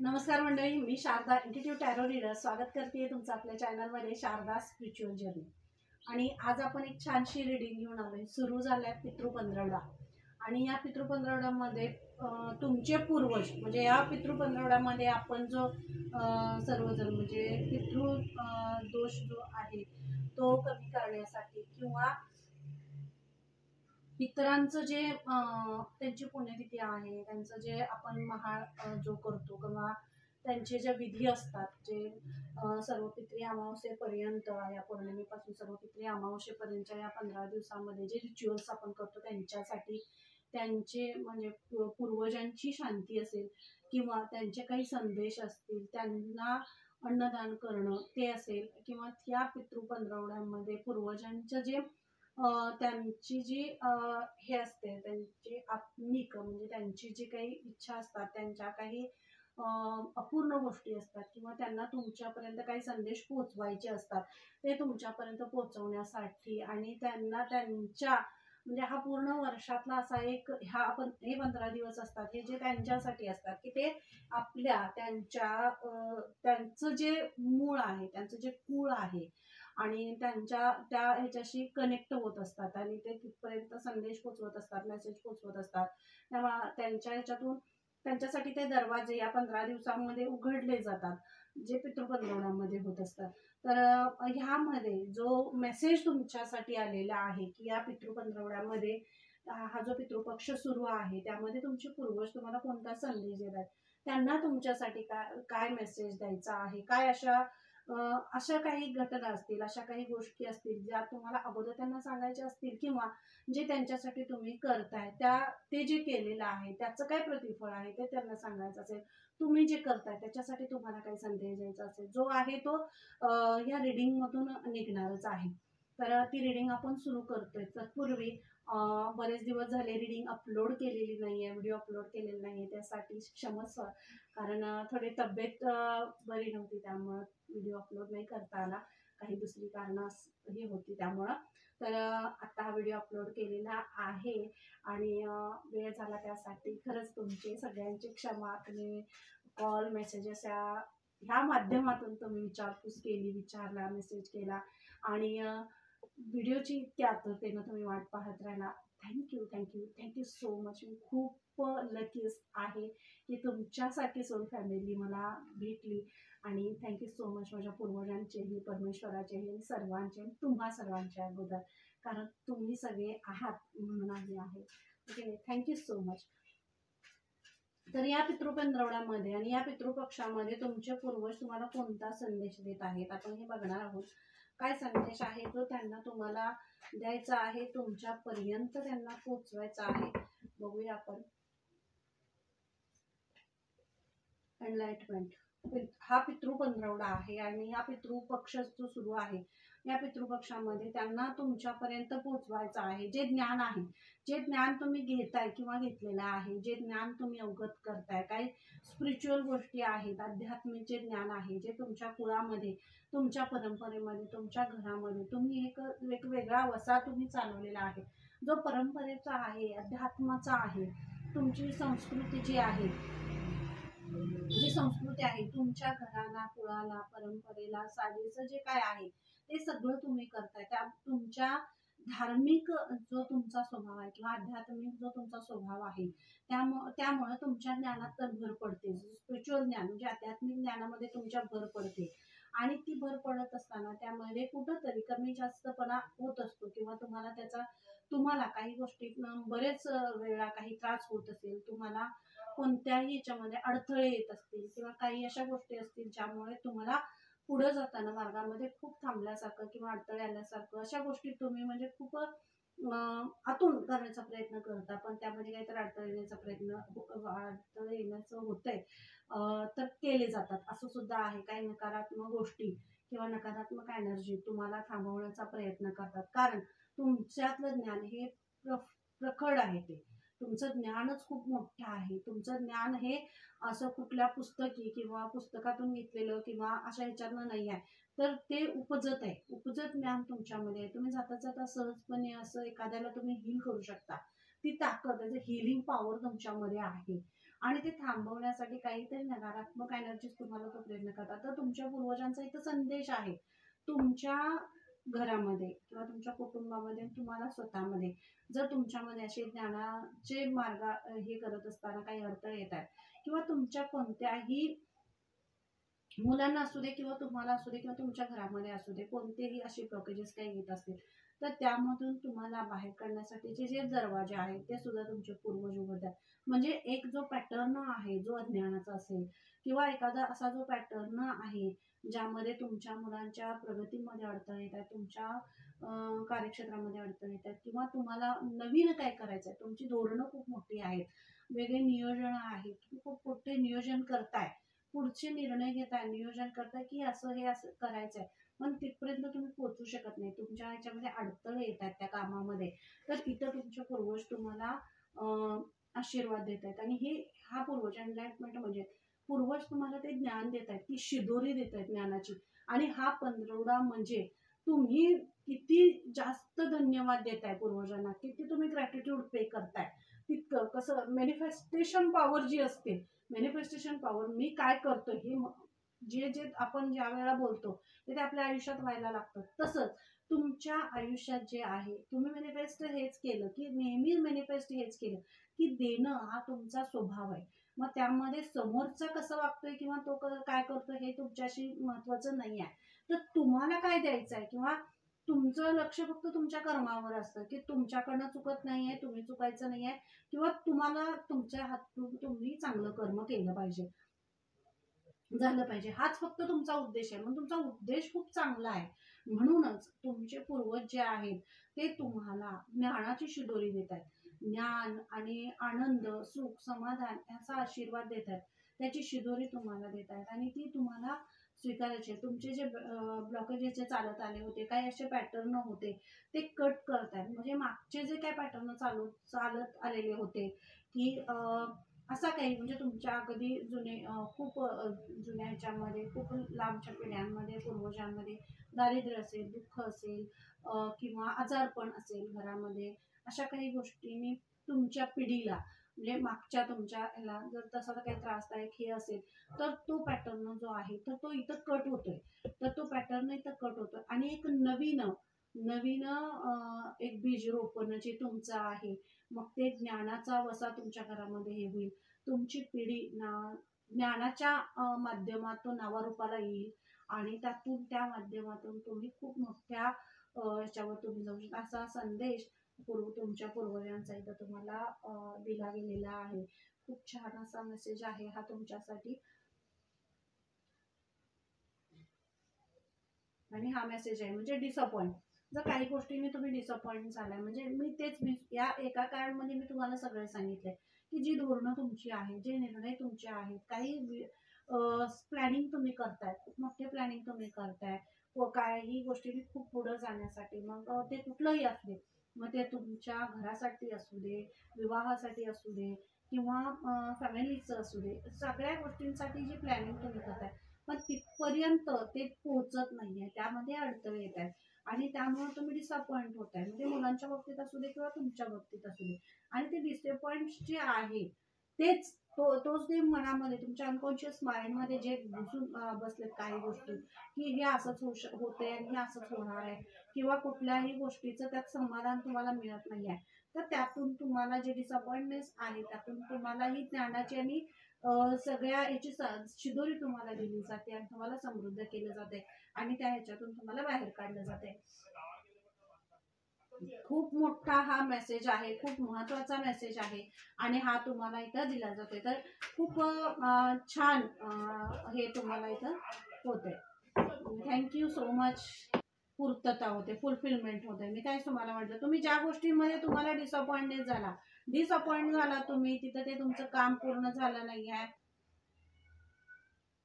नमस्कार मंडळी, मी Sharda इंट्युटिव्ह tarot reader स्वागत करते तुमचं आपल्या चॅनलमध्ये शारदा स्पिरिच्युअल जर्नी. आणि आज आपण एक छानशी रीडिंग घेऊन आलोय. सुरू झालाय पितृ पंधरवडा आणि या पितृ पंधरवड्यामध्ये तुमचे पूर्वज म्हणजे या पितृ पंधरवड्यामध्ये आपण जो सर्वजण म्हणजे पितृ दोष जो आहे तो कमी करण्यासाठी किंवा पितरांचं जे त्यांची पुण्यतिथी आहे, त्यांचं जे आपण जो करतो किंवा त्यांचे जे विधी असतात, जे सर्व पितरी अमावस्येपर्यंत या पौर्णिमेपासून सर्व पितरी अमावस्येपर्यंतच्या या 15 दिवसामध्ये जे रिच्युअल्स आपण करतो त्यांच्यासाठी, त्यांचे म्हणजे पूर्वजांची शांती असेल किंवा त्यांचे काही संदेश असतील, त्यांना अन्नदान करणं ते असेल किंवा त्या पितृ पंधरवड्यामध्ये पूर्वजांचं जे त्यांची जी हे असते त्यांची आत्मिक म्हणजे त्यांची जी काही इच्छा असतात, त्यांच्या काही अपूर्ण गोष्टी असतात किंवा त्यांना तुमच्यापर्यंत काही संदेश पोहोचवायचे असतात, ते तुमच्यापर्यंत पोहोचवण्यासाठी आणि त्यांना त्यांच्या म्हणजे हा पूर्ण वर्षातला असा एक हे 15 दिवस असतात हे जे त्यांच्यासाठी असतात की ते आपल्या त्यांचं जे मूळ आहे, त्यांचं जे कुळ आहे आणि त्यांच्या त्या ह्याच्याशी कनेक्ट होत असतात आणि ते तिथपर्यंत संदेश पोचवत असतात, मेसेज पोचवत असतात. तेव्हा त्यांच्या ह्याच्यातून त्यांच्यासाठी ते दरवाजे या 15 दिवसांमध्ये उघडले जातात, जे पितृपंधरवड्यामध्ये होत असतात. तर ह्यामध्ये जो मेसेज तुमच्यासाठी आलेला आहे की या पितृपंधरवड्यामध्ये हा जो पितृपक्ष सुरू आहे त्यामध्ये तुमचे पूर्वज तुम्हाला कोणता संदेश देत आहेत, त्यांना तुमच्यासाठी काय मेसेज द्यायचा आहे, काय अशा काही घटना असतील, अशा काही गोष्टी असतील ज्या तुम्हाला अगोदर त्यांना सांगायच्या असतील किंवा जे त्यांच्यासाठी तुम्ही करताय ते जे केलेलं आहे त्याचं काय प्रतिफळ आहे ते त्यांना सांगायचं असेल, तुम्ही जे करताय त्याच्यासाठी तुम्हाला काही संदेश द्यायचा असेल, जो आहे तो या रिडिंग मधून निघणारच आहे. तर ती रिडिंग आपण सुरू करतोय. तत्पूर्वी बरेच दिवस झाले रिडिंग अपलोड केलेली नाहीये, व्हिडिओ अपलोड केलेला नाहीये, त्यासाठी क्षमस्व. कारण थोडी तब्येत बरी नव्हती, त्यामुळं व्हिडिओ अपलोड नाही करता आला, काही दुसरी कारणं ही होती त्यामुळं. तर आता हा व्हिडिओ अपलोड केलेला आहे आणि वेळ झाला त्यासाठी खरंच तुमचे सगळ्यांची क्षमा. तुम्ही कॉल मेसेजेस ह्या माध्यमातून तुम्ही विचारपूस केली, विचारला, मेसेज केला आणि व्हिडिओची इतक्या आतुरतेनं तुम्ही वाट पाहत राहिला. Thank you thank you thank you so much. मी खूप लकी आहे की तुमच्यासाठी सोल फॅमिली मला भेटली आणि थँक्यू सो मच माझ्या पूर्वजांचेही, परमेश्वराचेही, सर्वांचे, तुम्हा सर्वांचे अगोदर, कारण तुम्ही सगळे आहात म्हणून आहे. Okay, thank you so much. तर या पितृपंधरवड्यामध्ये आणि या पितृपक्षामध्ये तुमचे पूर्वज तुम्हाला कोणता संदेश देत आहेत आपण हे बघणार आहोत. काय संदेश आहे तो त्यांना तुम्हाला द्यायचा आहे, तुमच्यापर्यंत त्यांना पोचवायचा आहे, बघूया आपण. एनलाइटमेंट. हा पितृपंधरवडा आहे आणि हा पितृपक्ष जो सुरू आहे या पितृपक्षामध्ये त्यांना तुमच्यापर्यंत पोचवायचं आहे. जे ज्ञान आहे, जे ज्ञान तुम्ही घेताय किंवा घेतलेलं आहे, जे ज्ञान तुम्ही अवगत करताय, काही स्पिरिच्युअल गोष्टी आहेत, आध्यात्मिक जे ज्ञान आहे, जे तुमच्या कुळामध्ये, तुमच्या परंपरेमध्ये, तुमच्या घरामध्ये तुम्ही एक वेगळा वसा तुम्ही चालवलेला आहे, जो परंपरेचा आहे, अध्यात्माचा आहे. तुमची संस्कृती जी आहे, जी संस्कृती आहे, तुमच्या घराला, कुळाला, परंपरेला साजेचं जे काय आहे ते सगळं तुम्ही करताय. त्या तुमच्या धार्मिक जो तुमचा स्वभाव आहे किंवा आध्यात्मिक जो तुमचा स्वभाव आहे त्यामुळे तुमच्या ज्ञानात तर भर पडते. स्पिरिच्युअल ज्ञान म्हणजे आध्यात्मिक ज्ञानामध्ये तुमच्या भर पडते आणि ती भर पडत असताना त्यामध्ये कुठंतरी कमी जास्तपणा होत असतो किंवा तुम्हाला काही गोष्टीत बरेच वेळा काही त्रास होत असेल, तुम्हाला कोणत्याही याच्यामध्ये अडथळे येत असतील किंवा काही अशा गोष्टी असतील ज्यामुळे तुम्हाला पुढे जाताना मार्गामध्ये खूप थांबल्यासारखं किंवा अडथळे आल्यासारखं अशा गोष्टी तुम्ही म्हणजे खूप आतून करण्याचा प्रयत्न करता, पण त्यामध्ये काहीतरी अडथळे येण्याचं होतंय तर केले जातात. असं सुद्धा आहे. काही नकारात्मक गोष्टी किंवा नकारात्मक एनर्जी तुम्हाला थांबवण्याचा प्रयत्न करतात, कारण तुमच्यातलं ज्ञान हे प्रखड आहे. ते तुमचं ज्ञानच खूप मोठं आहे. तुमचं ज्ञान हे असं कुठल्या पुस्तकी किंवा पुस्तकातून घेतलेलं किंवा अशा ह्याच्यातनं नाही आहे, तर ते उपजत आहे. उपजत ज्ञान तुमच्यामध्ये आहे. तुम्ही जाता जाता सहजपणे असं एखाद्याला तुम्ही हील करू शकता. ती ताकद, हिलिंग पॉवर तुमच्यामध्ये आहे आणि ते थांबवण्यासाठी काहीतरी नकारात्मक एनर्जीज तुम्हाला तो प्रयत्न करतात. तर तुमच्या पूर्वजांचा इथं संदेश आहे. तुमच्या घरामध्ये किंवा तुमच्या कुटुंबामध्ये तुम्हाला स्वतःमध्ये जर तुमच्यामध्ये असे ज्ञानाचे मार्ग हे करत असताना काही अडथळे येत आहेत किंवा तुमच्या कोणत्याही मुलांना असू दे किंवा तुम्हाला असू दे किंवा तुमच्या घरामध्ये असू दे कोणतेही असे ब्लॉकेजेस काही येत असतील तर त्यामधून तुम्हाला बाहेर काढण्यासाठीचे जे दरवाजे आहेत ते सुद्धा तुमचे पूर्वज उघडतात. म्हणजे एक जो पॅटर्न आहे जो अज्ञानाचा असेल किंवा एखादा असा जो पॅटर्न आहे ज्यामध्ये तुमच्या मुलांच्या प्रगतीमध्ये अडथळे येत आहेत, तुमच्या कार्यक्षेत्रामध्ये अडथळे येत आहेत किंवा तुम्हाला नवीन काय करायचं आहे, तुमची धोरणं खूप मोठी आहेत, वेगळे नियोजन आहेत, तुम्ही खूप मोठे नियोजन करताय, पुढचे निर्णय घेताय, नियोजन करताय की असं हे असं करायचंय, पण तिथपर्यंत तुम्ही पोहोचू शकत नाही, तुमच्या ह्याच्यामध्ये अडथळे येत आहेत त्या कामामध्ये. तर तिथं तुमचे पूर्वज तुम्हाला आशीर्वाद देत आहेत आणि हा पूर्वज एनलाइटमेंट म्हणजे पूर्वज तुम्हाला ते ज्ञान देत आहेत, ती शिदोरी देत आहेत ज्ञानाची. आणि हा पंधरवडा म्हणजे तुम्ही किती जास्त धन्यवाद देताय पूर्वजांना, किती तुम्ही ग्रॅटिट्यूड पे करताय, तितकं कसं मॅनिफेस्टेशन पॉवर जी असते, मॅनिफेस्टेशन पॉवर मी काय करतो हे जे जे आपण ज्या वेळेला बोलतो ते आपल्या आयुष्यात व्हायला लागतं. तसंच तुमच्या आयुष्यात जे आहे तुम्ही मॅनिफेस्ट हेच केलं की नेहमी मॅनिफेस्ट हेच केलं की देणं हा तुमचा स्वभाव आहे. मग त्यामध्ये समोरचा कसं वागतोय किंवा तो काय करतोय हे तुमच्याशी महत्वाचं नाही आहे. तर तुम्हाला काय द्यायचं आहे किंवा तुमचं लक्ष फक्त तुमच्या कर्मावर असतं की तुमच्याकडनं चुकत नाहीये, तुम्ही चुकायचं नाहीये किंवा तुम्हाला तुमच्या हातून तुम्ही चांगलं कर्म केलं पाहिजे, झालं पाहिजे, हाच फक्त तुमचा उद्देश आहे. म्हणून तुमचा उद्देश खूप चांगला आहे. म्हणूनच तुमचे पूर्वज जे आहेत ते तुम्हाला ज्ञानाची शिदोरी देत आहेत. ज्ञान आणि आनंद, सुख, समाधान याचा आशीर्वाद देत आहेत. त्याची शिदोरी तुम्हाला देत आहेत आणि ती तुम्हाला स्वीकारायची आहे. तुमचे जे ब्लॉकेजेस जे चालत आले होते, काही असे पॅटर्न होते, ते कट करतायत. म्हणजे मागचे जे काही पॅटर्न चालत आलेले होते की असा काही म्हणजे तुमच्या अगदी खूप जुन्या ह्याच्यामध्ये खूप लांबच्या पिढ्यांमध्ये पूर्वजांमध्ये दारिद्र्य असेल, दुःख असेल किंवा आजारपण असेल घरामध्ये, अशा काही गोष्टींनी तुमच्या पिढीला म्हणजे मागच्या तुमच्या ह्याला जर तसा काही त्रासदायक हे असेल तर तो पॅटर्न जो आहे तर तो इथं कट होतोय. तर तो पॅटर्न इथं कट होतोय आणि एक नवीन नवीन एक बीज रोपण जे तुमचं आहे मग ते ज्ञानाचा वसा तुमच्या घरामध्ये हे होईल. तुमची पिढी ज्ञानाच्या माध्यमातून नावारूपाला येईल आणि त्या माध्यमातून तुम्ही खूप मोठ्या ह्याच्यावर तुम्ही जाऊ शकता. असा संदेश तुमच्या पूर्वजांचा इथं तुम्हाला दिला गेलेला आहे. खूप छान असा मेसेज आहे हा तुमच्यासाठी. आणि हा मेसेज आहे म्हणजे डिसअपॉइंट. जर काही गोष्टींनी तुम्ही डिसअपॉइंट झालाय म्हणजे मी या एका काळामध्ये मी तुम्हाला सगळे सांगितलंय की जी धोरणं तुमची आहे, जे निर्णय तुमचे आहेत, काही प्लॅनिंग तुम्ही करताय, खूप मोठे प्लॅनिंग तुम्ही करताय व काही गोष्टींनी खूप पुढे जाण्यासाठी, मग ते कुठलंही असू दे, मग ते तुमच्या घरासाठी असू दे, विवाहासाठी असू दे किंवा फॅमिलीचं असू दे, सगळ्या गोष्टींसाठी जी प्लॅनिंग तुम्ही करताय पण तिथपर्यंत ते पोहोचत नाहीये, त्यामध्ये अडथळे येत आहेत आणि त्यामुळे तुम्ही डिसअपॉइंट होताय. म्हणजे मुलांच्या बाबतीत असू दे किंवा तुमच्या बाबतीत असू दे. आणि ते डिसअपॉइंट जे आहे तेच तोच ते मनामध्ये तुमच्या अनकॉन्शियस माइंडमध्ये जे घुसून बसलेत काही गोष्टी की हे असंच होते आणि हे असंच होणार आहे किंवा कुठल्याही गोष्टीचं त्यात समाधान तुम्हाला मिळत नाही आहे. तर त्यातून तुम्हाला जे डिसअपॉइंटनेस आहे त्यातून तुम्हाला ही ज्ञानाची आणि सगळ्या याची शिदोरी तुम्हाला दिली जाते आणि तुम्हाला समृद्ध केलं जाते आणि त्या ह्याच्यातून तुम्हाला बाहेर काढलं जाते. खूप मोठा हा मेसेज आहे, खूप महत्वाचा मेसेज आहे आणि हा तुम्हाला इथं दिला जातोय. तर खूप छान हे तुम्हाला इथं होते. Thank you so much. पूर्तता होते, फुलफिलमेंट होते. मी काय तुम्हाला म्हटलं, तुम्ही ज्या गोष्टींमध्ये तुम्हाला डिसअपॉइंट झाला तुम्ही तिथं ते तुमचं काम पूर्ण झालं नाही आहे,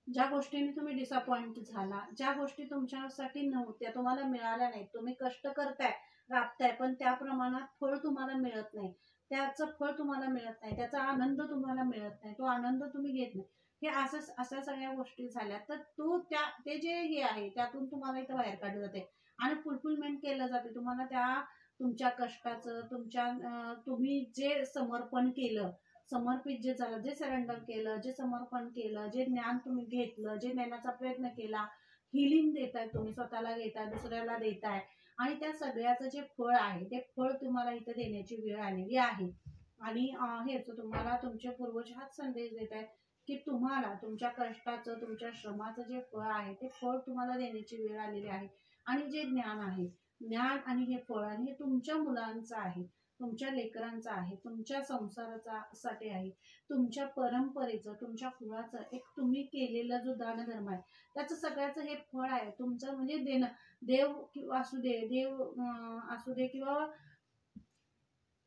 ज्या गोष्टींनी तुम्ही डिसअपॉइंट झाला, ज्या गोष्टी तुमच्यासाठी नव्हत्या, तुम्हाला मिळाल्या नाहीत, तुम्ही कष्ट करताय, राबताय, पण त्या प्रमाणात फळ तुम्हाला मिळत नाही, त्याचं फळ तुम्हाला मिळत नाही, त्याचा आनंद तुम्हाला मिळत नाही, तो आनंद तुम्ही घेत नाही, हे अशा सगळ्या गोष्टी झाल्या तर ते जे हे आहे त्यातून तुम्हाला इथं बाहेर काढलं जाते आणि फुलफिलमेंट केलं जाते तुम्हाला त्या तुमच्या कष्टाचं, तुम्ही जे समर्पण केलं, समर्पित जे झालं, जे सरेंडर केलं, जे समर्पण केलं, जे ज्ञान तुम्ही घेतलं, जे ज्ञानाचा प्रयत्न केला, हिलिंग देताय तुम्ही, स्वतःला देताय, दुसऱ्याला देताय, आणि त्या सगळ्याचं जे फळ आहे ते फळ तुम्हाला इथे देण्याची वेळ आलेली आहे. आणि हेच तुम्हाला तुमचे पूर्वज हाच संदेश देत आहेत की तुम्हाला तुमच्या कष्टाचं, तुमच्या श्रमाचं जे फळ आहे ते फळ तुम्हाला देण्याची वेळ आलेली आहे. आणि जे ज्ञान आहे, ज्ञान आणि हे फळ, आणि हे तुमच्या मुलांचं आहे, तुमच्या लेकरांचं आहे, तुमच्या संसाराचा साठी आहे, तुमच्या परंपरेचं, तुमच्या कुळाचं एक तुम्ही केलेला जो दानधर्म आहे त्याचं सगळ्याचं हे फळ आहे तुमचं. म्हणजे देणं, देव किंवा असू दे, देव असू दे, किंवा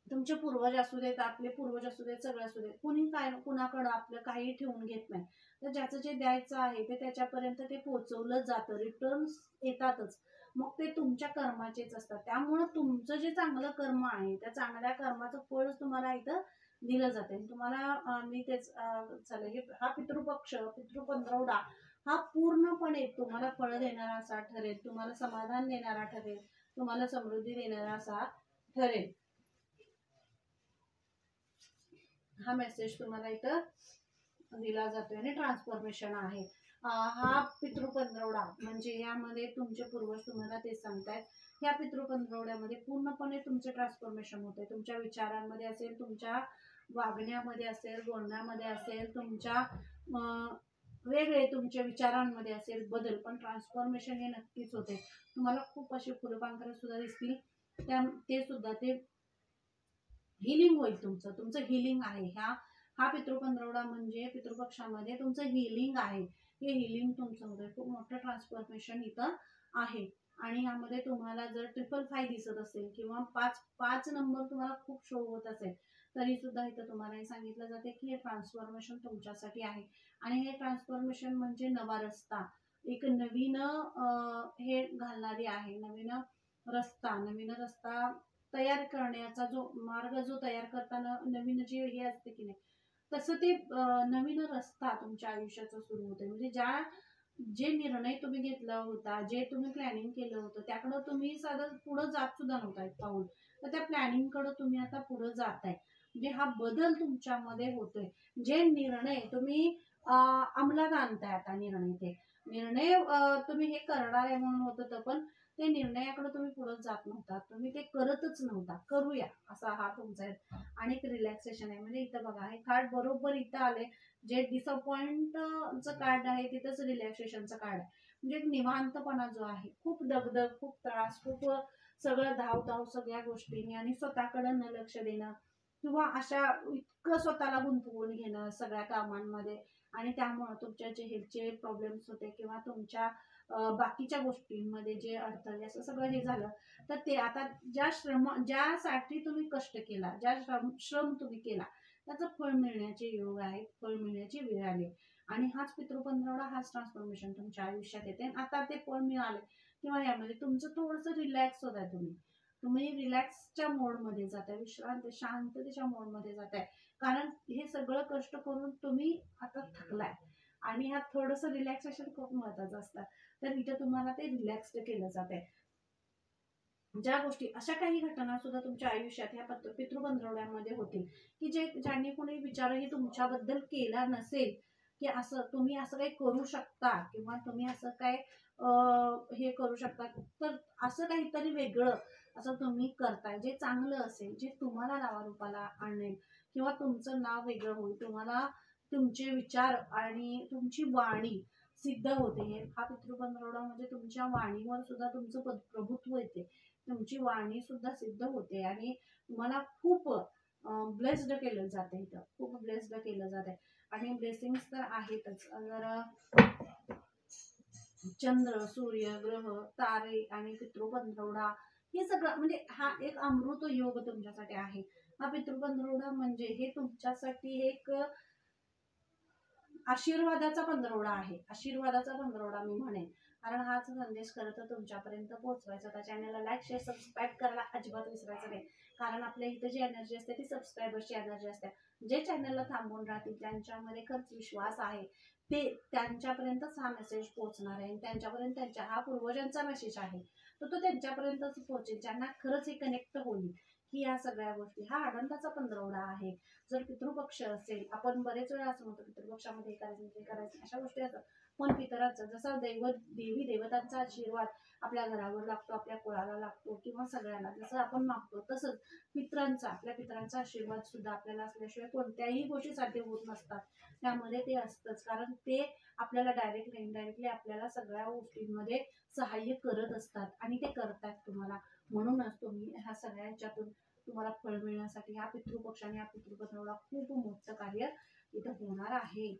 तुमचे पूर्वज असू देत, आपले पूर्वज असू देत, सगळं असू देत, कुणी काय कुणाकडं आपलं काही ठेवून घेत नाही. तर ज्याचं जे द्यायचं आहे ते त्याच्यापर्यंत ते पोहोचवलं जातं, रिटर्न्स येतातच. मग ते तुमच्या कर्माचेच असतात. त्यामुळं तुमचं जे चांगलं कर्म आहे त्या चांगल्या कर्माचं फळच तुम्हाला इथं दिलं जाते. तुम्हाला मी तेच चालेल, हा पितृपक्ष, पितृपंधरवडा हा पूर्णपणे तुम्हाला फळ देणारा असा ठरेल, तुम्हाला समाधान देणारा ठरेल, तुम्हाला समृद्धी देणारा असा ठरेल. हा मेसेज तुम्हाला इथं दिला जातोय. आणि ट्रान्सफॉर्मेशन आहे. हा पितृपंधरवडा म्हणजे यामध्ये तुमचे पूर्वज तुम्हाला ते सांगतायत, या पितृपंधरवड्यामध्ये पूर्णपणे तुमचे ट्रान्सफॉर्मेशन होते. तुमच्या विचारांमध्ये असेल, तुमच्या वागण्यामध्ये असेल, बोलण्यामध्ये असेल, तुमच्या वेगळे तुमच्या विचारांमध्ये असेल बदल, पण ट्रान्सफॉर्मेशन हे नक्कीच होते. तुम्हाला खूप असे फुलपाखरं सुद्धा दिसतील, ते सुद्धा ते हिलिंग होईल. तुमचं हिलिंग आहे. हा पितृपंधरवडा म्हणजे पितृपक्षामध्ये तुमचं हिलिंग आहे. हे हिलिंग तुमचं खूप मोठं ट्रान्सफॉर्मेशन इथं आहे. आणि यामध्ये तुम्हाला जर 555 दिसत असेल किंवा 5 नंबर तुम्हाला खूप शो होत असेल तरी सुद्धा इथं तुम्हाला हे सांगितलं जाते की हे ट्रान्सफॉर्मेशन तुमच्यासाठी आहे. आणि हे ट्रान्सफॉर्मेशन म्हणजे नवा रस्ता, एक नवीन हे घालणारी आहे, नवीन रस्ता तयार करण्याचा जो मार्ग, जो तयार करताना नवीन जे हे असते की नाही, तसं ते नवीन रस्ता तुमच्या आयुष्याचा सुरू होते. म्हणजे जे निर्णय तुम्ही घेतला होता, जे तुम्ही प्लॅनिंग केलं होतं त्याकडं तुम्ही साधं पुढे जात सुद्धा नव्हता एक पाऊल, तर त्या प्लॅनिंग कडे तुम्ही आता पुढे जाताय. म्हणजे हा बदल तुमच्यामध्ये होतोय. जे निर्णय तुम्ही अंमलात आणताय, आता निर्णय तुम्ही हे करणार आहे म्हणून होत होतं, पण ते निर्णयाकडे तुम्ही पुढे जात नव्हता, तुम्ही ते करतच नव्हता. करूया असा हा तुमचा आणि एक रिलॅक्सेशन आहे. म्हणजे इथं बघा, हे कार्ड बरोबर इथं आले, जे डिसअपॉइंटचं कार्ड आहे तिथंच रिलॅक्सेशनचं कार्ड आहे. म्हणजे एक निवांतपणा जो आहे, खूप दगदग, खूप त्रास, खूप सगळं धाव सगळ्या गोष्टींनी, आणि स्वतःकडे न लक्ष देणं, किंवा अशा इतकं स्वतःला गुंतवून घेणं सगळ्या कामांमध्ये, आणि त्यामुळे तुमच्या जे हेल्थचे प्रॉब्लेम्स होते किंवा तुमच्या बाकीच्या गोष्टींमध्ये जे अडथळे, असं सगळं हे झालं. तर ते आता ज्यासाठी तुम्ही कष्ट केला, श्रम तुम्ही केला, त्याचं फळ मिळण्याचे योग आहे, फळ मिळण्याची वेळ आली. आणि हाच पितृपंधरवडा, हाच ट्रान्सफॉर्मेशन तुमच्या आयुष्यात येते. आता ते फळ मिळाले किंवा यामध्ये तुमचं थोडंसं रिलॅक्स होत आहे, तुम्ही रिलॅक्सच्या मोडमध्ये जाताय, शांततेच्या मोडमध्ये जाताय. कारण हे सगळं कष्ट करून तुम्ही आता थकलाय, आणि ह्यात थोडंसं रिलॅक्सेशन खूप महत्वाचं असतं. तर इथे तुम्हाला ते रिलॅक्स केलं जाते. ज्या गोष्टी, अशा काही घटना सुद्धा तुमच्या आयुष्यात ह्या पितृपंधरवड्यामध्ये होतील की ज्यांनी कोणी विचारही तुमच्याबद्दल केला नसेल की असं तुम्ही असं काही करू शकता, किंवा तुम्ही असं काय हे करू शकता, तर असं काहीतरी वेगळं असं तुम्ही करताय जे चांगलं असेल, जे तुम्हाला नावारूपाला आणेल, किंवा तुमचं नाव वेगळं होईल, तुम्हाला तुमचे विचार आणि तुमची वाणी सिद्ध होते. हा पितृपंधरवडा म्हणजे तुमच्या वाणीवर सुद्धा तुमचं प्रभुत्व येते, तुमची वाणी सुद्धा सिद्ध होते, आणि तुम्हाला खूप ब्लेस्ड केलं जाते, इथं खूप ब्लेस्ड केलं जाते. आणि ब्लेसिंग्स तर आहेतच. जर चंद्र, सूर्य, ग्रह, तारे आणि पितृपंधरवडा हे सगळं म्हणजे हा एक अमृत योग तुमच्यासाठी आहे. हा पितृपंधरवडा म्हणजे हे तुमच्यासाठी एक आशीर्वादाचा पंधरवडा आहे, आशीर्वादाचा पंधरवडा मी म्हणेन. कारण हाच संदेश खरं तर तुमच्यापर्यंत पोहोचवायचा होता. चॅनलला लाईक, शेअर, सबस्क्राईब करायला अजिबात विसरायचं नाही. कारण आपल्या इथे जी एनर्जी असते ती सबस्क्रायबर्सची एनर्जी असते. जे चॅनलला थांबून राहतील ज्यांच्यामध्ये खरंच विश्वास आहे ते त्यांच्यापर्यंतच हा मेसेज पोहोचणार आहे, त्यांच्यापर्यंत हा पूर्वजांचा मेसेज आहे, तर तो त्यांच्यापर्यंतच पोहोचेल, ज्यांना खरंच हे कनेक्ट होईल की या सगळ्या गोष्टी हा आनंदाचा पंधरवडा आहे. जर पितृपक्ष असेल, आपण बरेच वेळा असं म्हणतो पितृपक्षामध्ये हे करायचं ते करायचं अशा गोष्टी असतात, पण पितरांचा जसा देवी देवतांचा आशीर्वाद आपल्या घरावर लागतो, आपल्या कुळाला लागतो किंवा सगळ्यांना जसं आपण मागतो तसंच आपल्या पितरांचा आशीर्वाद सुद्धा आपल्याला असल्याशिवाय कोणत्याही गोष्टी साध्य होत नसतात. त्यामध्ये ते असतंच, कारण ते आपल्याला डायरेक्टली इनडायरेक्टली आपल्याला सगळ्या गोष्टींमध्ये सहाय्य करत असतात आणि ते करतात तुम्हाला. म्हणूनच तुम्ही ह्या सगळ्या ह्याच्यातून तुम्हाला फळ मिळण्यासाठी हा पितृपक्ष आणि हा पितृपंधरवडा खूप मोठं कार्य इथं होणार आहे.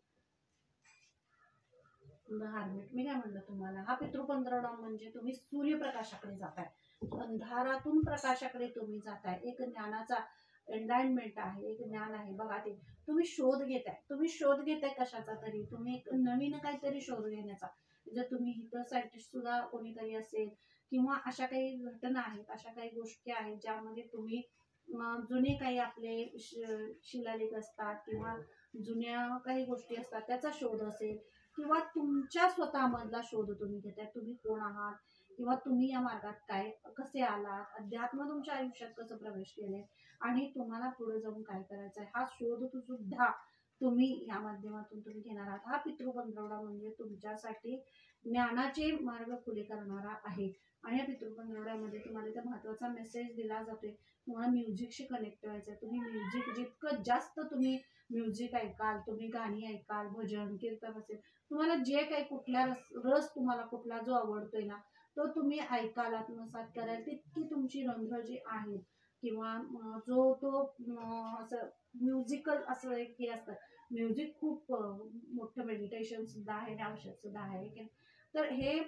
धार्मिक मी काय म्हणलं तुम्हाला, हा पितृपंधरवडा म्हणजे तुम्ही सूर्यप्रकाशाकडे जाताय, अंधारातून प्रकाशाकडे तुम्ही जाताय. एक ज्ञानाचा एन्लाइनमेंट आहे, एक ज्ञान आहे बघा. ते तुम्ही शोध घेताय कशाचा तरी, तुम्ही एक नवीन काहीतरी शोध घेण्याचा. जर तुम्ही इथं सायंटिस्ट सुद्धा कोणीतरी असेल किंवा अशा काही घटना आहेत, अशा काही गोष्टी आहेत ज्यामध्ये तुम्ही जुने काही आपले शिलालेख असतात किंवा जुन्या काही गोष्टी असतात त्याचा शोध असेल किंवा तुमच्या स्वतःमधला शोध तुम्ही घेताय, तुम्ही कोण आहात किंवा तुम्ही या मार्गात काय कसे आलात, अध्यात्म तुमच्या आयुष्यात कसं प्रवेश केले आणि तुम्हाला पुढे जाऊन काय करायचंय हा शोध सुद्धा तुम्ही या माध्यमातून तुम्ही घेणार आहात. हा पितृपंधरवडा म्हणजे तुमच्यासाठी ज्ञानाचे मार्ग खुले करणारा आहे. आणि या पितृपंधरवड्यामध्ये तुम्हाला इथं महत्वाचा मेसेज दिला जातोय, तुम्हाला म्युझिकशी कनेक्ट व्हायचंय. तुम्ही म्युझिक जितकं जास्त तुम्ही म्युझिक ऐकाल, तुम्ही गाणी ऐकाल, भजन कीर्तन असेल, तुम्हाला जे काही कुठल्या रस तुम्हाला कुठला जो आवडतोय ना तो तुम्ही ऐकाल, आत्मसात कराल, तितकी तुमची रंध्र जी आहेत किंवा जो तो असं म्युझिकल असं एक हे असतं. म्युझिक खूप मोठं मेडिटेशन सुद्धा आहे आणि औषध सुद्धा आहे. तर हे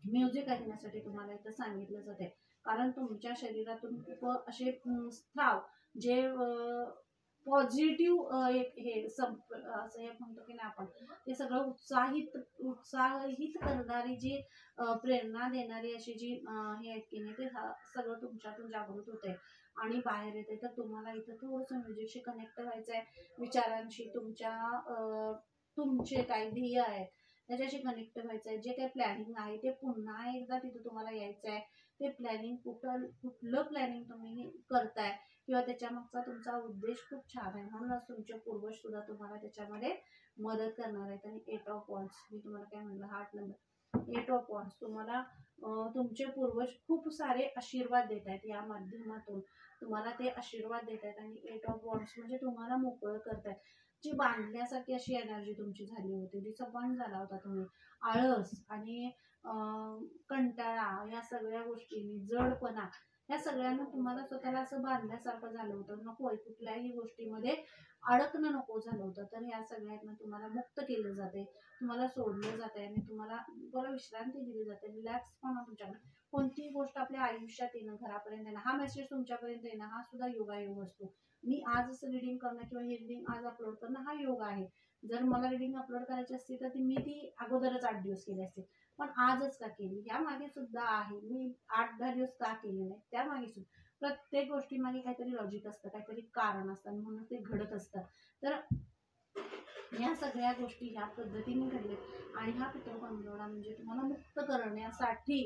म्युझिक ऐकण्यासाठी तुम्हाला इथं सांगितलं जाते, कारण तुमच्या शरीरातून खूप असे स्त्राव जे पॉझिटिव्ह एक हे असं हे म्हणतो की नाही आपण, ते सगळं उत्साहित करणारी जी प्रेरणा देणारी अशी जी हे आहेत की नाही ते सगळं तुमच्यातून जागृत होते आणि बाहेर येते. तर तुम्हाला इथं थोडंसं म्युझिकशी कनेक्ट व्हायचं आहे, विचारांशी तुमचे काही ध्येय आहेत त्याच्याशी कनेक्ट व्हायचं आहे. जे काही प्लॅनिंग आहे ते पुन्हा एकदा तिथं तुम्हाला यायचं आहे. ते प्लॅनिंग कुठलं प्लॅनिंग तुम्ही करताय किंवा त्याच्या मागचा तुमचा उद्देश खूप छान आहे, म्हणूनच तुमचे पूर्वज सुद्धा तुम्हाला त्याच्यामध्ये मदत करणार आहेत. आणि 8 ऑफ वॉन्ड्स मी तुम्हाला काय म्हणलं, हार्ट नंबर 8 ऑफ वॉन्ड्स तुम्हाला तुमचे पूर्वज खूप सारे आशीर्वाद देत आहेत या माध्यमातून, तुम्हाला ते आशीर्वाद देत आहेत. आणि 8 ऑफ वॉन्ड्स म्हणजे तुम्हाला मोकळं करतायत. जी बांधल्यासारखी अशी एनर्जी तुमची झाली होती, डिसअपॉइंट झाला होता तुम्ही, आळस आणि कंटाळा या सगळ्या गोष्टींनी, जडपणा या सगळ्यांना तुम्हाला स्वतःला असं बांधल्यासारखं झालं होतं. नको कुठल्याही गोष्टीमध्ये अडकणं नको झालं होतं. तर या सगळ्यांना तुम्हाला मुक्त केलं जाते, तुम्हाला सोडलं जाते आणि तुम्हाला विश्रांती दिली जाते, रिलॅक्सपणा तुमच्याकडे. कोणतीही गोष्ट आपल्या आयुष्यात येणं, घरापर्यंत येणं, हा मेसेज तुमच्यापर्यंत येणं हा सुद्धा योगायोग असतो. मी आज असं रिडिंग करणं किंवा हे रिडिंग आज अपलोड करणं हा योग आहे. जर मला रिडिंग अपलोड करायची असती तर मी ती अगोदरच 8 दिवस केली असते, पण आजच का केली या मागे सुद्धा आहे. मी 8-10 दिवस का केले नाही त्या मागे सुद्धा प्रत्येक गोष्टी मागे काहीतरी लॉजिक असतं, काहीतरी कारण असतं, म्हणून ते घडत असतं. तर या सगळ्या गोष्टी ह्या पद्धतीने घडल्यात आणि हा पितृपंधरवडा म्हणजे तुम्हाला मुक्त करण्यासाठी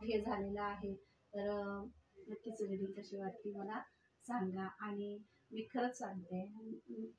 हे झालेलं आहे. तर नक्कीच रिडिंग कशी वाटली मला सांगा. आणि मी खरंच सांगते,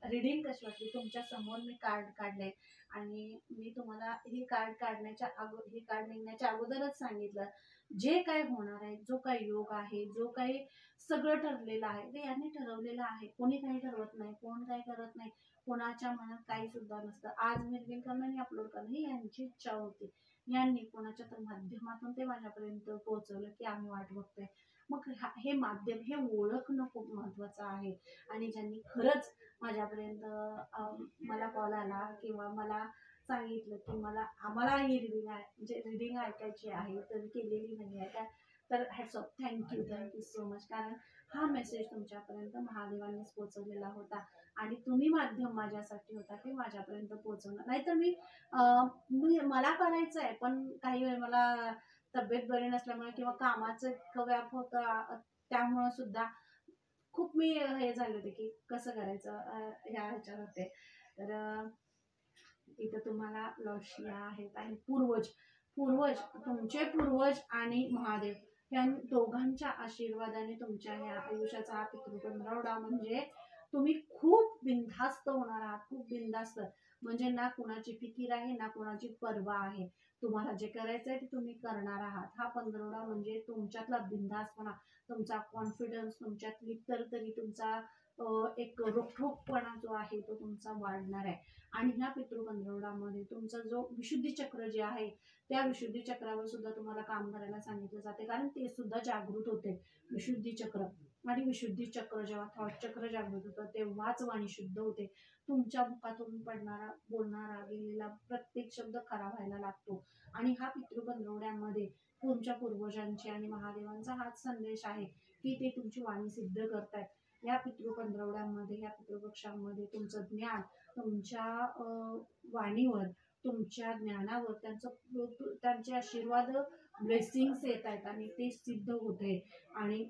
रिडिंग कशी वाटली, तुमच्या समोर मी कार्ड काढले आणि मी तुम्हाला हे कार्ड निघण्याच्या अगोदरच सांगितलं जे काय होणार आहे, जो काही योग आहे, जो काही सगळं ठरलेलं आहे ते यांनी ठरवलेलं आहे. कोणी काही ठरवत नाही, कोण काही करत नाही, कोणाच्या मनात काही सुद्धा नसतं. आज मी रिडिंग करणं आणि अपलोड करणं ही यांची इच्छा होती. यांनी कोणाच्या तर माध्यमातून ते माझ्यापर्यंत पोहोचवलं की आम्ही वाट बघतोय. मग हे माध्यम, हे ओळखणं खूप महत्वाचं आहे. आणि ज्यांनी खरंच माझ्यापर्यंत मला कॉल आला किंवा मला सांगितलं की आम्हाला ही रिडिंग ऐकायची आहे तर केलेली नाही आहे का, तर hats off, thank you so much. कारण हा मेसेज तुमच्यापर्यंत महादेवांनीच पोहोचवलेला होता आणि तुम्ही माध्यम माझ्यासाठी होता की माझ्यापर्यंत पोहोचवणं. नाहीतर मला करायचं आहे, पण काही वेळ मला तब्येत बरी नसल्यामुळे किंवा कामाचं व्याप होता त्यामुळं सुद्धा खूप मी हे झाले होते की कसं करायचं ह्या ह्याच्यात होते. तर इथं तुम्हाला लक्ष्य आहेत आणि पूर्वज तुमचे पूर्वज आणि महादेव या दोघांच्या आशीर्वादाने तुमच्या ह्या आयुष्याचा हा पितृ म्हणजे तुम्ही खूप बिनधास्त होणार आहात, खूप बिनधास्त. म्हणजे ना कुणाची फिकीर आहे, ना कुणाची पर्वा आहे. तुम्हाला जे करायचंय ते तुम्ही करणार आहात. हा पंधरवडा म्हणजे तुमच्यातला बिनधास्तपणा, तुमचा कॉन्फिडन्स, तुमच्यातली तरतरी, तुमचा एक रोखठोकपणा जो आहे तो तुमचा वाढणार आहे. आणि ह्या पितृ तुमचा जो विशुद्धी चक्र जे आहे, त्या विशुद्धी चक्रावर सुद्धा तुम्हाला काम करायला सांगितलं जाते, कारण ते सुद्धा जागृत होते, विशुद्धी चक्र. आणि विशुद्धी चक्र जेव्हा थॉट चक्र जागृत होतं तेव्हाच वाणी शुद्ध होते. तुमच्या मुखातून पडणारा, बोलणारा, गेलेला प्रत्येक शब्द खरा व्हायला लागतो. आणि हा पितृ तुमच्या पूर्वजांची आणि महादेवांचा हाच संदेश आहे की ते तुमची वाणी सिद्ध करतायत. या या पितृपक्षांमध्ये तुमचं ज्ञान, तुमच्या वाणीवर, तुमच्या ज्ञानावर त्यांचे आशीर्वाद, ब्लेसिंग्स येत आहेत आणि ते सिद्ध होते. आणि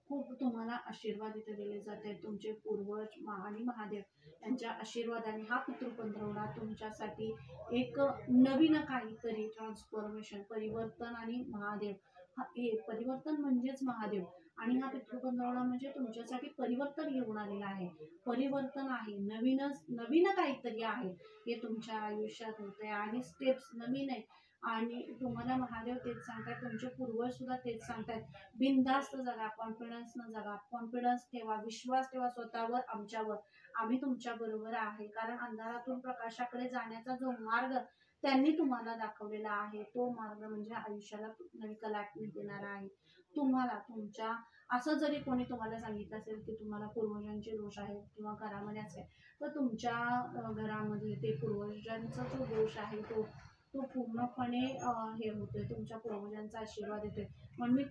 खूप तुम्हाला आशीर्वाद इथे दिले जाते. तुमचे पूर्वज आणि महादेव यांच्या आशीर्वादाने हा पितृपंधरवडा तुमच्यासाठी एक नवीन काहीतरी ट्रान्सफॉर्मेशन, परिवर्तन. आणि महादेव हे परिवर्तन म्हणजेच महादेव. आणि हा पितृपंधरवडा म्हणजे तुमच्यासाठी परिवर्तन घेऊन आलेला आहे. परिवर्तन आहे, नवीन काहीतरी आहे हे तुमच्या आयुष्यात होते. आणि स्टेप्स नवीन आहेत. आणि तुम्हाला महादेव तेच सांगतात, तुमचे पूर्वज सुद्धा तेच सांगतात, बिनधास्त जगा, कॉन्फिडन्स न जगा, कॉन्फिडन्स ठेवा, विश्वास ठेवा स्वतःवर, आमच्यावर. आम्ही तुमच्या बरोबर आहे. कारण अंधारातून प्रकाशाकडे जाण्याचा जो मार्ग त्यांनी तुम्हाला दाखवलेला आहे, तो मार्ग म्हणजे आयुष्याला नवी कलाटणी देणारा आहे. तुम्हाला तुमच्या, असं जरी कोणी तुम्हाला सांगितलं असेल की तुम्हाला पूर्वजांचे दोष आहेत किंवा घरामध्ये असेल, तर तुमच्या घरामध्ये ते पूर्वजांचा जो दोष आहे तो तो पूर्णपणे हे होतोय, तुमच्या पूर्वजांचा आशीर्वाद येतोय. म्हणून मी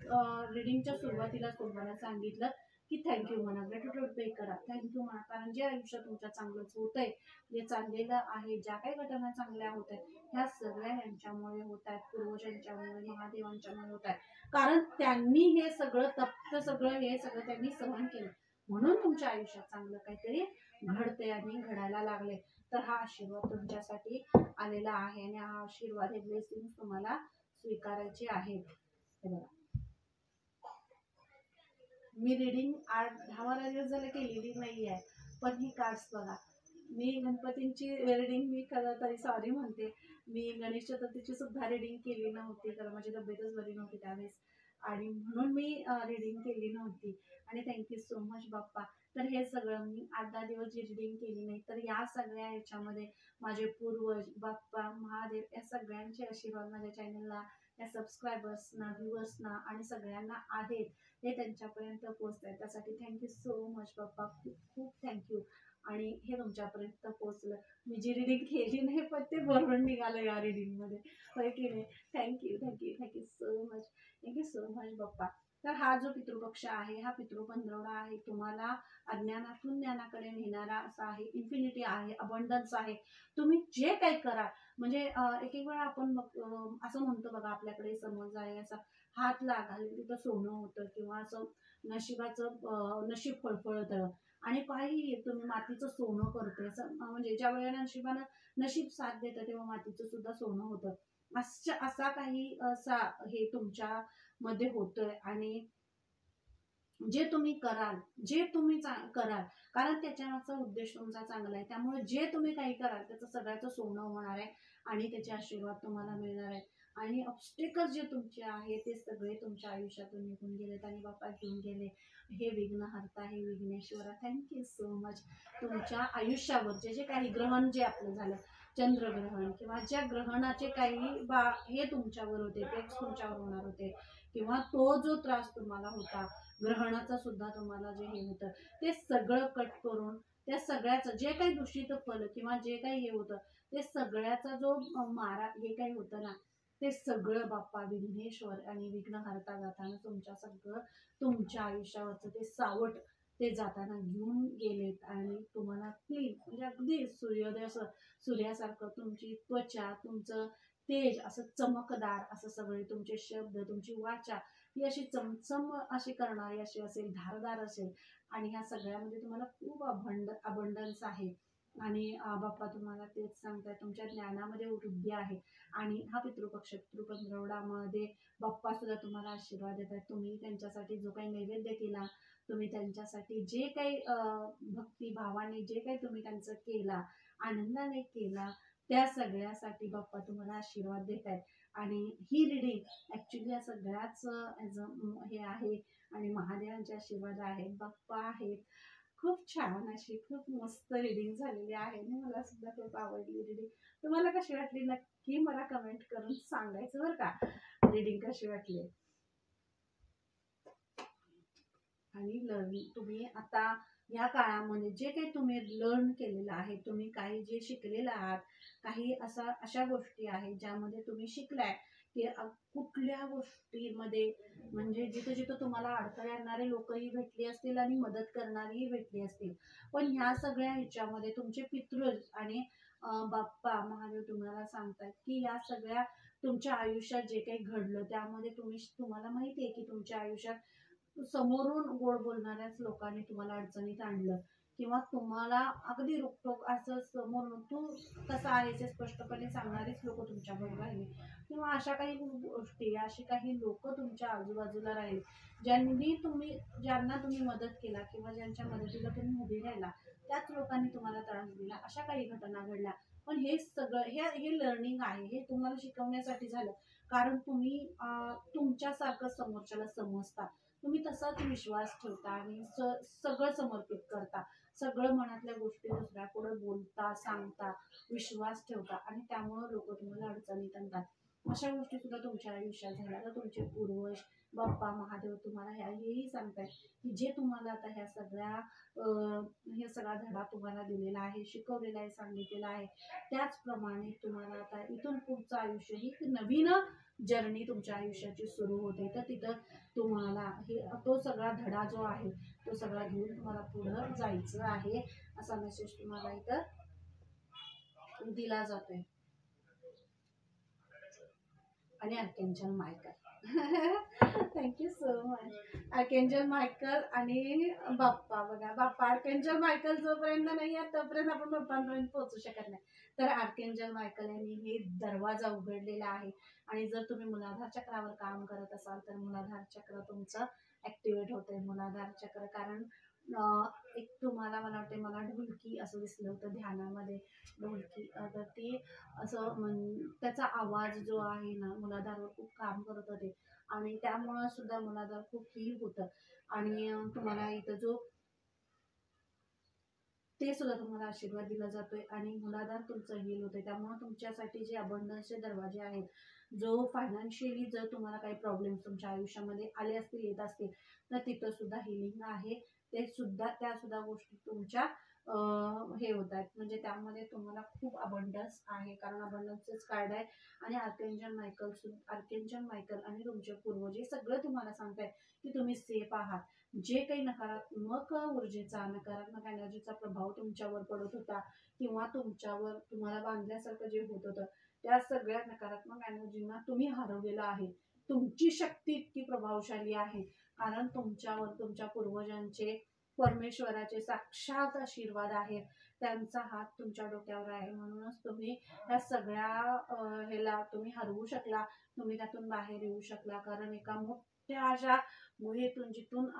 रिडिंगच्या सुरुवातीलाच तुम्हाला सांगितलं की थँक्यू म्हणा, ग्रॅटिट्यूड पे करा, थँक्यू म्हणा. कारण जे आयुष्य तुमच्या चांगलंच होतंय, जे चाललेलं आहे, ज्या काही घटना चांगल्या होत आहेत, ह्या सगळ्या यांच्यामुळे होत आहेत, पूर्वजांच्यामुळे, महादेवांच्यामुळे होत आहेत. कारण त्यांनी हे सगळं त्यांनी सहन केलं, म्हणून तुमच्या आयुष्यात चांगलं काहीतरी घडते आणि घडायला लागले. तर हा आशीर्वाद तुमच्यासाठी आलेला आहे आणि हा आशीर्वाद, हे ब्लेसिंग तुम्हाला स्वीकारायचे आहेत. मी रिडिंग 8-10 दिवस झाले केलेली नाही आहे, पण ही कार्ड्स बघा. मी गणपतींची रिडिंग मी खरं तरी सॉरी म्हणते, मी गणेश चतुर्थीची सुद्धा रिडिंग केली नव्हती, कारण माझी तब्येतच बरी नव्हती त्यावेळेस, आणि म्हणून मी रिडिंग केली नव्हती. आणि थँक्यू सो मच बाप्पा. तर हे सगळं मी 8-10 दिवस जी रिडिंग केली नाही, तर या सगळ्या ह्याच्यामध्ये माझे पूर्वज, बाप्पा, महादेव या सगळ्यांचे आशीर्वाद माझ्या चॅनलला, या सबस्क्रायबर्सना, व्ह्युअर्सना आणि सगळ्यांना आहेत, हे त्यांच्यापर्यंत पोहोचत आहे. त्यासाठी थँक्यू सो मच बाप्पा, खूप खूप थँक्यू. आणि हे तुमच्यापर्यंत पोहोचलं. मी जी रिडिंग केली नाही, पण ते बरोबर निघालं या रिडिंगमध्ये, होय की नाही. Thank you thank you thank you so much, thank you so much Bappa. तर हा जो पितृपक्ष आहे, हा पितृपंधरवडा आहे, तुम्हाला अज्ञानातून ज्ञानाकडे नेणारा असा आहे, इन्फिनिटी आहे, अबंडन्स आहे. तुम्ही जे काही करा, म्हणजे एक एक वेळा आपण असं म्हणतो बघा, आपल्याकडे समज आहे असा, हात लागाल तिथं सोनं होतं, किंवा असं नशिबाचं नशीब फळफळतं. आणि काही तुम्ही मातीचं सोनं करतोय, म्हणजे ज्या वेळेला नशिबानं नशीब साथ देतं तेव्हा मातीचं सुद्धा सोनं होतं. असा काही असा हे तुमच्या मध्ये होतोय. आणि जे तुम्ही कराल, कारण त्याच्याचा उद्देश तुमचा चांगला आहे, त्यामुळे जे तुम्ही काही कराल त्याचं सगळ्याचं सोनं होणार आहे आणि त्याचे आशीर्वाद तुम्हाला मिळणार आहेत. आणि ऑब्स्टेकल्स जे तुमचे आहे ते सगळे तुमच्या आयुष्यातून निघून गेलेत आणि बाप्पा घेऊन गेले. हे विघ्नहर्ता, हे विघ्नेश्वरा, थँक्यू सो मच. तुमच्या आयुष्यावर जे जे काही ग्रहण जे आपलं झालं, चंद्रग्रहण किंवा ज्या ग्रहणाचे काही हे तुमच्यावर होते, तेच तुमच्यावर होणार होते, किंवा तो जो त्रास तुम्हाला होता ग्रहणाचा सुद्धा, तुम्हाला जे हे होतं ते सगळं कट करून, त्या सगळ्याचं जे काही दूषित फल किंवा जे काही हे होतं ते सगळ्याचा जो मारा हे काही होतं ना, ते सगळं बाप्पा विघ्नेश्वर आणि विघ्नहर्ता जाताना तुमच्या आयुष्यावरचं ते सावट ते जाताना घेऊन गेलेत. आणि तुम्हाला क्लीन, म्हणजे अगदी सूर्यासारखं तुमची त्वचा, तुमचं तेज असं चमकदार, असं सगळे तुमचे शब्द, तुमची वाचा ही अशी चमचम अशी करणारी अशी असेल, धारदार असेल. आणि ह्या सगळ्यामध्ये तुम्हाला खूप अबंडन्स आहे. आणि बाप्पा तुम्हाला तेच सांगताय, तुमच्या ज्ञानामध्ये वृद्धी आहे. आणि हा पितृपक्ष पितृपंधरवड्यामध्ये बाप्पा सुद्धा तुम्हाला आशीर्वाद देत आहेत. तुम्ही त्यांच्यासाठी जो काही नैवेद्य केला, तुम्ही त्यांच्यासाठी जे काही भक्ती भावाने जे काही तुम्ही त्यांचं केला, आनंदाने केला, त्या सगळ्यासाठी बाप्पा तुम्हाला आशीर्वाद देत आहेत. आणि ही रिडिंग ऍक्च्युली या सगळ्याच हे आहे. आणि महादेवांचे आशीर्वाद आहेत, बाप्पा आहेत. खूप छान अशी खूप मस्त रिडिंग झालेली आहे आणि मला सुद्धा खूप आवडली रिडिंग. तुम्हाला कशी वाटली नक्की मला कमेंट करून सांगायचं बरं का, रिडिंग कशी वाटली. आणि लर्निंग तुम्ही आता या काळामध्ये जे काही तुम्ही लर्न केलेलं आहे, तुम्ही काही जे शिकलेलं आहात, काही अशा गोष्टी आहेत ज्यामध्ये तुम्ही शिकलाय की कुठल्या गोष्टीमध्ये म्हणजे जिथं जिथं तुम्हाला अडथळे आणणारे लोकही भेटली असतील आणि मदत करणारीही भेटली असतील, पण ह्या सगळ्या ह्याच्यामध्ये तुमचे पितृ आणि बाप्पा महादेव तुम्हाला सांगतात की या सगळ्या तुमच्या आयुष्यात जे काही घडलं त्यामध्ये तुम्हाला माहिती आहे की तुमच्या आयुष्यात समोरून गोड बोलणाऱ्याच लोकांनी तुम्हाला अडचणीत आणलं, किंवा तुम्हाला अगदी रोकटोक असं समोरून तू कसा आहेस हे स्पष्टपणे सांगणारीच लोक तुमच्याबरोबर राहिली, किंवा अशा काही गोष्टी अशी काही लोक तुमच्या आजूबाजूला राहील ज्यांना तुम्ही मदत केला किंवा ज्यांच्या मदतीला तुम्ही उभी राहिला, त्याच लोकांनी तुम्हाला त्रास दिला. अशा काही घटना घडल्या. पण हे सगळं हे लर्निंग आहे, हे तुम्हाला शिकवण्यासाठी झालं. कारण तुम्ही तुमच्यासारखं समोरच्याला समजता, तुम्ही तसाच विश्वास ठेवता आणि सगळं समर्पित करता, सगळं मनातल्या गोष्टी दुसऱ्यापुढे बोलता, सांगता, विश्वास ठेवता, आणि त्यामुळे लोक तुम्हाला अडचणीत आणतात. अशा गोष्टी सुद्धा तुमच्या आयुष्यात झाल्या. तर तुमचे पूर्वज बाप्पा महादेव तुम्हाला हेही सांगतायत की जे तुम्हाला आता हे सगळा धडा तुम्हाला दिलेला आहे, शिकवलेला आहे, सांगितलेला आहे, त्याचप्रमाणे तुम्हाला आता इथून पुढचं आयुष्य ही नवीन जर्नी तुमच्या आयुष्याची सुरू होते. तर तिथं तुम्हाला तो सगळा धडा जो आहे तो सगळा घेऊन तुम्हाला पुढं जायचं आहे, असा मेसेज तुम्हाला इथं दिला जातोय. आणि archangel Michael thank you so much. Archangel Michael आणि बाप्पा, बघा बाप्पा आर्केंजल मायकल जोपर्यंत नाही आहे तोपर्यंत आपण बाप्पांपर्यंत पोहोचू शकत नाही. तर आर्केंजल मायकल यांनी हे दरवाजा उघडलेला आहे. आणि जर तुम्ही मुलाधार चक्रावर काम करत असाल तर मुलाधार चक्र तुमचं ऍक्टिव्हेट होतंय. मुलाधार चक्र कारण एक तुम्हाला मला वाटते मला ढोलकी असं दिसलं होतं ध्यानामध्ये, ढोलकी तर ती असं त्याचा आवाज जो आहे ना मुलाधारवर खूप काम करत होते, आणि त्यामुळं सुद्धा मुलाधार खूप हील होतं. आणि तुम्हाला इथं ते सुद्धा तुम्हाला आशीर्वाद दिला जातोय आणि मुलाधार तुमचं हील होतंय. त्यामुळे तुमच्यासाठी जे अबंडन्सचे दरवाजे आहेत, जो फायनान्शियली जर तुम्हाला काही प्रॉब्लेम तुमच्या आयुष्यामध्ये आले असतील, येत असतील, तर तिथं सुद्धा हिलिंग आहे. त्या सुद्धा गोष्टी तुमच्या हे होत आहेत. म्हणजे त्यामध्ये तुम्हाला खूप अबंडन्स आहे, कारण अबंडन्सच कार्ड आहे. आणि आर्केंजल मायकल आणि तुमचे पूर्वज हे सगळं तुम्हाला सांगतायत की तुम्ही सेफ आहात. जे काही नकारात्मक ऊर्जेचा, नकारात्मक एनर्जीचा प्रभाव तुमच्यावर पडत होता, किंवा तुम्हाला बांधल्यासारखं जे होत होतं, त्या सगळ्या नकारात्मक एनर्जींना तुम्ही हरवलेलं आहे. तुमची शक्ती इतकी प्रभावशाली आहे, कारण तुमच्यावर तुमच्या पूर्वजांचे, परमेश्वराचे साक्षात आशीर्वाद आहेत. त्यांचा हात तुमच्या डोक्यावर आहे, म्हणूनच तुम्ही त्या सगळ्या ह्याला तुम्ही हरवू शकला, तुम्ही त्यातून बाहेर येऊ शकला. कारण एका मोठ्या अशा गुहेतून, जिथून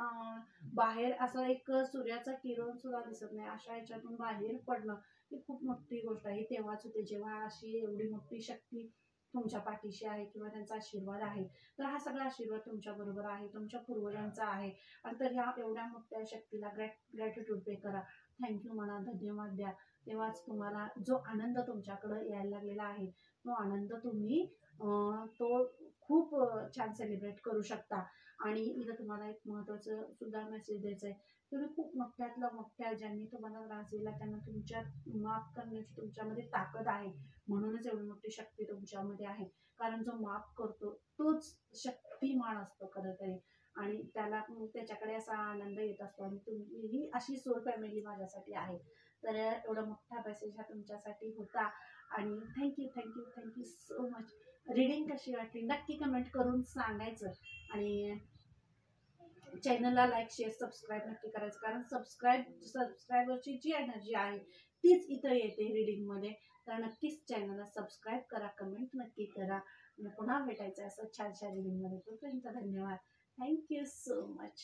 बाहेर असं एक सूर्याचा किरण सुद्धा दिसत नाही, अशा ह्याच्यातून बाहेर पडणं ही खूप मोठी गोष्ट आहे. तेव्हाच होते जेव्हा अशी एवढी मोठी शक्ती तुमच्या पाठीशी आहे किंवा त्यांचा आशीर्वाद आहे. तर हा सगळा आशीर्वाद तुमच्या बरोबर आहे, तुमच्या पूर्वजांचा आहे. आणि तर ह्या एवढ्या मोठ्या शक्तीला ग्रॅटिट्यूड पे करा, थँक्यू म्हणा, धन्यवाद द्या. तेव्हाच तुम्हाला जो आनंद तुमच्याकडे यायला लागलेला आहे तो आनंद तुम्ही तो खूप छान सेलिब्रेट करू शकता. आणि इथं तुम्हाला एक महत्वाचं सुद्धा मेसेज द्यायचा आहे. तुम्ही खूप मोठ्यातल्या मोठ्या, ज्यांनी तुम्हाला त्रास दिला त्यांना तुमच्यात माफ करण्याची तुमच्यामध्ये ताकद आहे, म्हणूनच एवढी मोठी शक्ती तुमच्यामध्ये आहे. कारण जो माफ करतो तोच शक्तिमान असतो खरं तरी, आणि त्याच्याकडे असा आनंद येत असतो. आणि तुम्ही ही अशी सोल फॅमिली माझ्यासाठी आहे. तर एवढा मोठा मेसेज हा तुमच्यासाठी होता. आणि thank you thank you thank you so much. Reading कशी वाटली नक्की कमेंट करून सांगायचं. आणि चॅनलला लाईक शेअर सबस्क्राईब नक्की करायचं, कारण सबस्क्रायबरची जी एनर्जी आहे तीच इथं येते रीडिंगमध्ये. तर नक्कीच चॅनलला सबस्क्राईब करा, कमेंट नक्की करा. पुन्हा भेटायचं असं छान छान रीडिंगमध्ये. तोपर्यंत धन्यवाद. Thank you so much.